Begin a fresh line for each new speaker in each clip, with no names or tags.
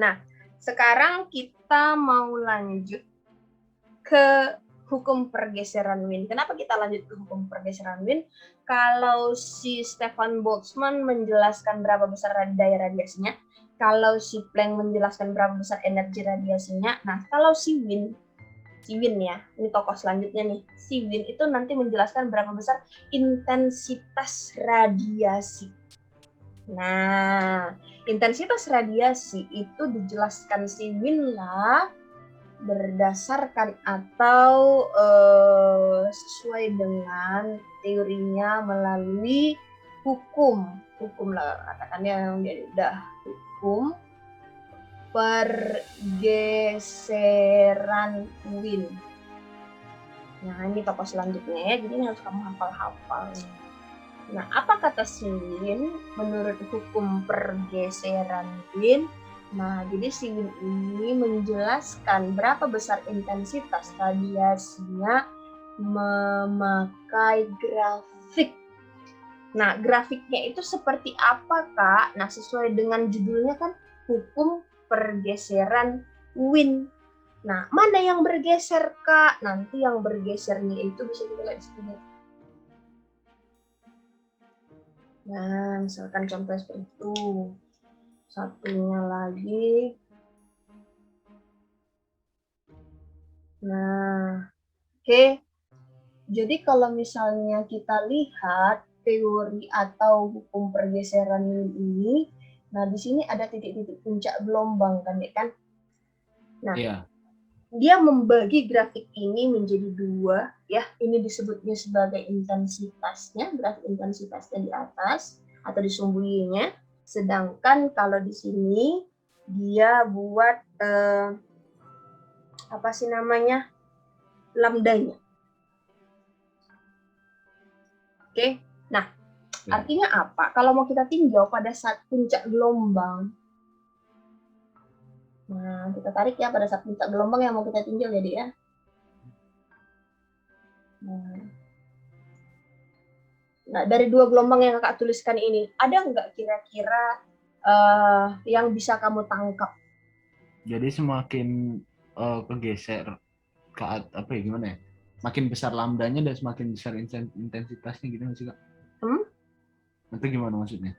Nah, sekarang kita mau lanjut ke hukum pergeseran Wien. Kenapa kita lanjut ke hukum pergeseran Wien? Kalau si Stefan Boltzmann menjelaskan berapa besar daya radiasinya, kalau si Planck menjelaskan berapa besar energi radiasinya, nah kalau si Wien ya, ini tokoh selanjutnya nih, si Wien itu nanti menjelaskan berapa besar intensitas radiasi. Nah, intensitas radiasi itu dijelaskan si Wien lah berdasarkan atau sesuai dengan teorinya melalui hukum lah katakannya yang dia udah hukum pergeseran Wien. Nah ini tokoh selanjutnya ya, jadi ini harus kamu hafal-hafal. Nah apa kata si Wien menurut hukum pergeseran Wien? Nah, jadi si Wien ini menjelaskan berapa besar intensitas radiasinya memakai grafik. Nah, grafiknya itu seperti apa, Kak? Nah, sesuai dengan judulnya kan hukum pergeseran Wien. Nah, mana yang bergeser, Kak? Nanti yang bergesernya itu bisa kita lihat di sini. Nah, misalkan contoh seperti itu. Satunya lagi. Nah, oke. Jadi kalau misalnya kita lihat teori atau hukum pergeseran ini, nah di sini ada titik-titik puncak gelombang kan ya kan? Nah, dia membagi grafik ini menjadi dua, ya. Ini disebutnya sebagai intensitasnya, grafik intensitasnya di atas atau di sumbunya. Sedangkan kalau di sini dia buat apa sih namanya, lambdanya. Oke, nah artinya apa? Kalau mau kita tinjau pada saat puncak gelombang, nah kita tarik ya pada saat puncak gelombang yang mau kita tinjau jadi ya. Nah dari dua gelombang yang kakak tuliskan ini, ada nggak kira-kira yang bisa kamu tangkap?
Jadi semakin kegeser ke apa ya, gimana ya? Makin besar lambdanya dan semakin besar intensitasnya gitu nggak sih, Kak? Itu gimana maksudnya?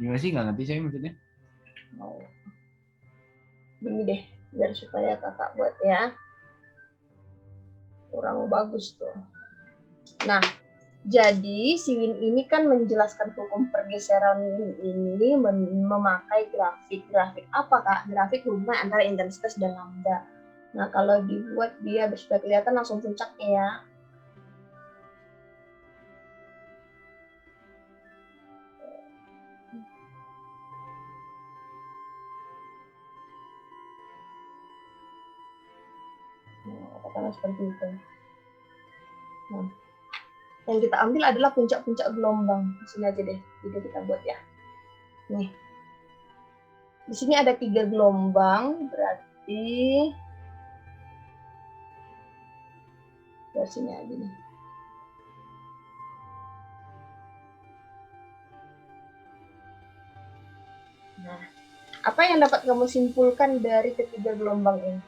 Gimana sih, nggak ngerti saya maksudnya.
Gini deh, biar supaya kakak buat ya. Kurang bagus tuh. Nah, jadi si Wien ini kan menjelaskan hukum pergeseran ini memakai grafik. Grafik apa, Kak? Grafik hubungan antara intensitas dan lambda. Nah, kalau dibuat dia sudah kelihatan langsung puncaknya ya. Katakanlah seperti itu. Nah, yang kita ambil adalah puncak-puncak gelombang. Di sini aja deh, jadi kita buat ya. Nih, di sini ada 3 gelombang, berarti dari sini aja nih. Nah, apa yang dapat kamu simpulkan dari ketiga gelombang ini?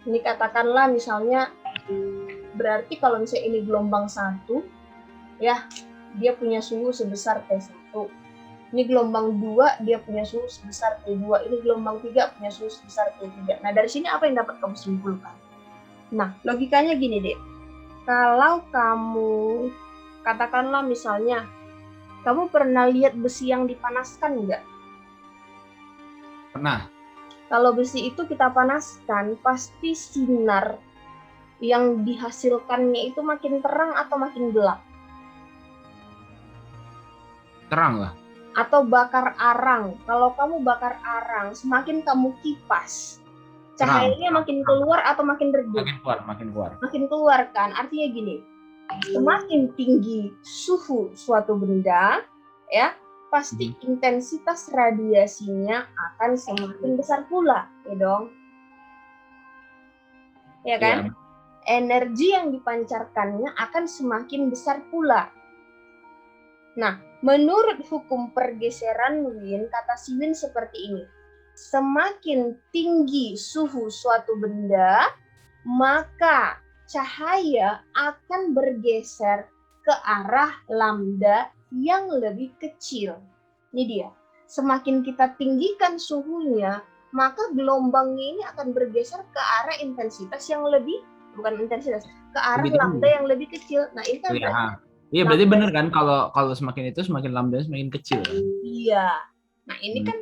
Ini katakanlah misalnya, berarti kalau misalnya ini gelombang 1, ya, dia punya suhu sebesar T1. Ini gelombang 2, dia punya suhu sebesar T2. Ini gelombang 3 punya suhu sebesar T3. Nah, dari sini apa yang dapat kamu simpulkan? Nah, logikanya gini deh. Kalau kamu, katakanlah misalnya, kamu pernah lihat besi yang dipanaskan nggak?
Pernah.
Kalau besi itu kita panaskan, pasti sinar yang dihasilkannya itu makin terang atau makin gelap?
Terang lah.
Atau bakar arang. Kalau kamu bakar arang, semakin kamu kipas, cahayanya makin keluar atau makin redup?
Makin keluar.
Makin keluar kan? Artinya gini, semakin tinggi suhu suatu benda, ya, pasti intensitas radiasinya akan semakin besar pula, ya dong? Ya kan? energi yang dipancarkannya akan semakin besar pula. Nah, menurut hukum pergeseran Wien, kata si Wien seperti ini. Semakin tinggi suhu suatu benda, maka cahaya akan bergeser ke arah lambda yang lebih kecil. Ini dia. Semakin kita tinggikan suhunya, maka gelombangnya ini akan bergeser ke arah intensitas yang lebih, bukan intensitas, ke arah
Lebih tinggi.
lambda yang lebih kecil. Nah, ini kan
Iya, berarti benar kan kalau semakin itu semakin lambda semakin kecil.
Iya. Nah, ini kan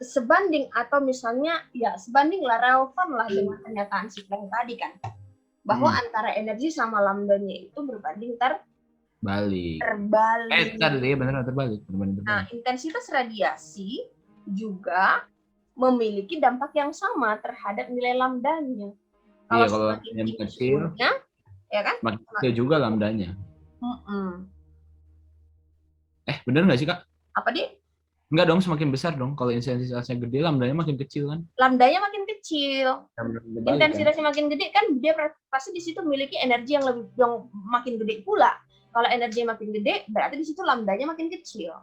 sebanding atau misalnya ya sebanding lah, relevan lah dengan pernyataan si Planck tadi kan. Bahwa antara energi sama lambdanya itu berbanding terbalik.
Tadi benar terbalik.
Nah, intensitas radiasi juga memiliki dampak yang sama terhadap nilai lambdanya. Kalau semakin tinggi suhunya, ya kan?
Semakin kecil juga lambdanya. Bener nggak sih, Kak?
Apa dia?
Enggak dong, semakin besar dong. Kalau intensitasnya gede, lambdanya makin kecil kan?
Lambdanya makin kecil. Intensitasnya makin gede kan dia pasti di situ memiliki energi yang makin gede pula. Kalau energi makin gede, berarti di situ lambdanya makin kecil.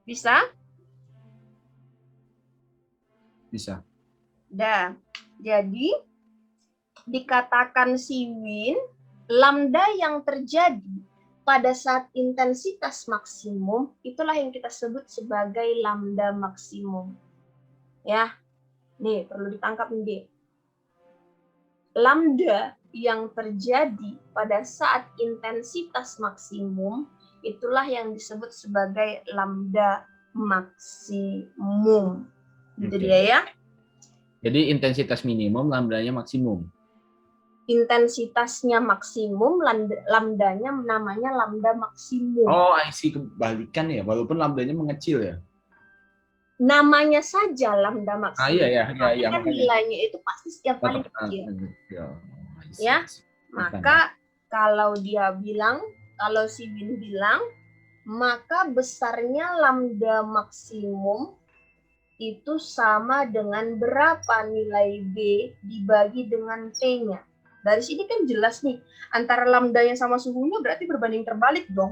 Bisa?
Bisa.
Dah. Jadi dikatakan si Wien, lambda yang terjadi pada saat intensitas maksimum, itulah yang kita sebut sebagai lambda maksimum. Ya, nih perlu ditangkap nih. Lambda yang terjadi pada saat intensitas maksimum, itulah yang disebut sebagai lambda maksimum. Gitu dia ya.
Jadi intensitas minimum, lambdanya maksimum.
Intensitasnya maksimum, lambdanya namanya lambda maksimum.
Oh, I see, kebalikan ya, walaupun lambdanya mengecil ya.
Namanya saja lambda maksimum.
Iya.
Kan nilainya itu pasti setiap kali kecil. Ya, maka kalau si Wien bilang, maka besarnya lambda maksimum itu sama dengan berapa nilai B dibagi dengan T-nya. Dari sini kan jelas nih, antara lambdanya sama suhunya berarti berbanding terbalik dong.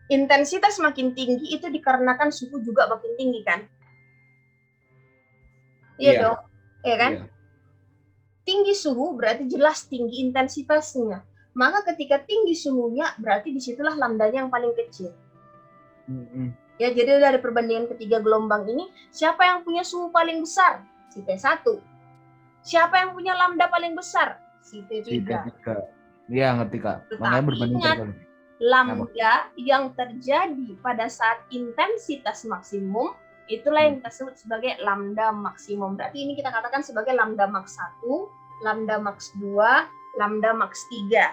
Intensitas makin tinggi itu dikarenakan suhu juga makin tinggi kan? Iya dong, ya kan? Iya. Tinggi suhu berarti jelas tinggi intensitasnya. Maka ketika tinggi suhunya berarti disitulah lambdanya yang paling kecil. Ya, jadi dari perbandingan ketiga gelombang ini, siapa yang punya suhu paling besar? Si T1. Siapa yang punya lambda paling besar? Si T3.
Iya, ngerti, Kak. Makanya berbanding terbalik.
Lambda yang terjadi pada saat intensitas maksimum, itulah yang kita sebut sebagai lambda maksimum. Berarti ini kita katakan sebagai lambda max 1, lambda max 2, lambda max 3.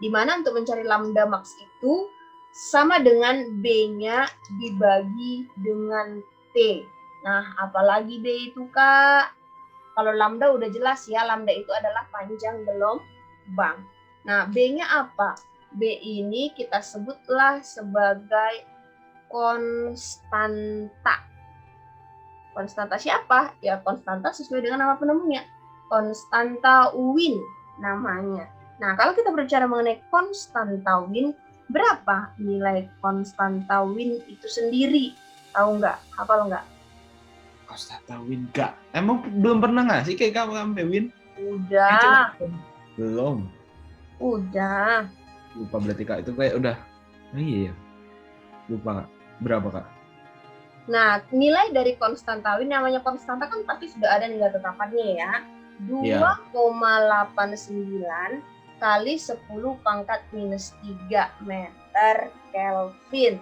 Di mana untuk mencari lambda max itu sama dengan B-nya dibagi dengan T. Nah, apalagi B itu, Kak? Kalau lambda udah jelas ya, lambda itu adalah panjang gelombang. Nah, B-nya apa? B ini kita sebutlah sebagai konstanta. Konstanta siapa? Ya, konstanta sesuai dengan nama penemunya. Konstanta Wien namanya. Nah, kalau kita berbicara mengenai konstanta Wien, berapa nilai konstanta Wien itu sendiri? Tahu nggak? Hafal nggak?
Konstanta Wien nggak. Emang belum pernah nggak sih kayak kamu sampai Wien?
Udah.
Belum.
Udah.
Lupa berarti, Kak. Itu kayak udah. Iya. Lupa, Kak. Berapa, Kak?
Nah, nilai dari konstanta Wien, namanya konstanta kan pasti sudah ada nilai tetapannya ya. 2,89 kali 10 pangkat minus 3 meter Kelvin.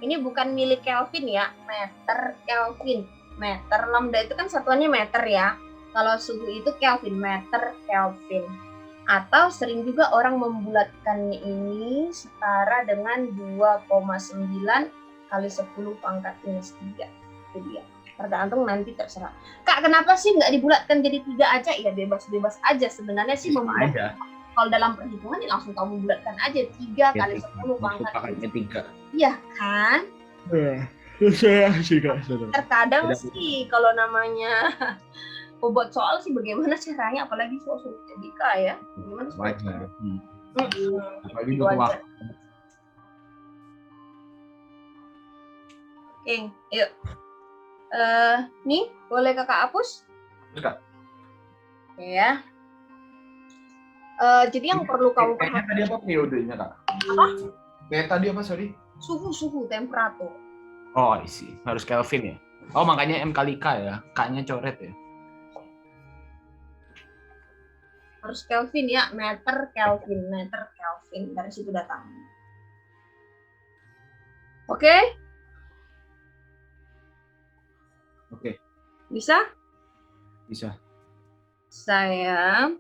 Ini bukan mili Kelvin ya, meter Kelvin. Meter, lambda itu kan satuannya meter ya. Kalau suhu itu Kelvin, meter Kelvin. Atau sering juga orang membulatkannya ini setara dengan 2,9 kali 10 pangkat minus 3. Itu dia. Tergantung nanti terserah. Kak, kenapa sih nggak dibulatkan jadi 3 aja? Ya bebas-bebas aja. Sebenarnya sih membulatkan. Kalau dalam perhitungan ya langsung kamu bulatkan aja 3 kali 10 pangkat minus 3. Iya kan?
Iya. Terkadang
sih kalau namanya buat soal sih bagaimana caranya, apalagi soal fisika ya. Gimana sih?
Wajar. Apalagi
Itu
butuh
aja.
waktu.
Oke, yuk. Nih, boleh kakak hapus?
Kak.
Oke ya. Jadi yang perlu kamu
Kayaknya
paham.
tadi apa periodenya kak?
Apa?
Kayak tadi apa sorry?
Suhu, temperatur.
Oh isi harus Kelvin ya. Oh makanya M kali K ya, K-nya coret ya.
Harus Kelvin ya, meter Kelvin. Dari situ datang. Oke?
Oke.
Bisa?
Bisa.
Saya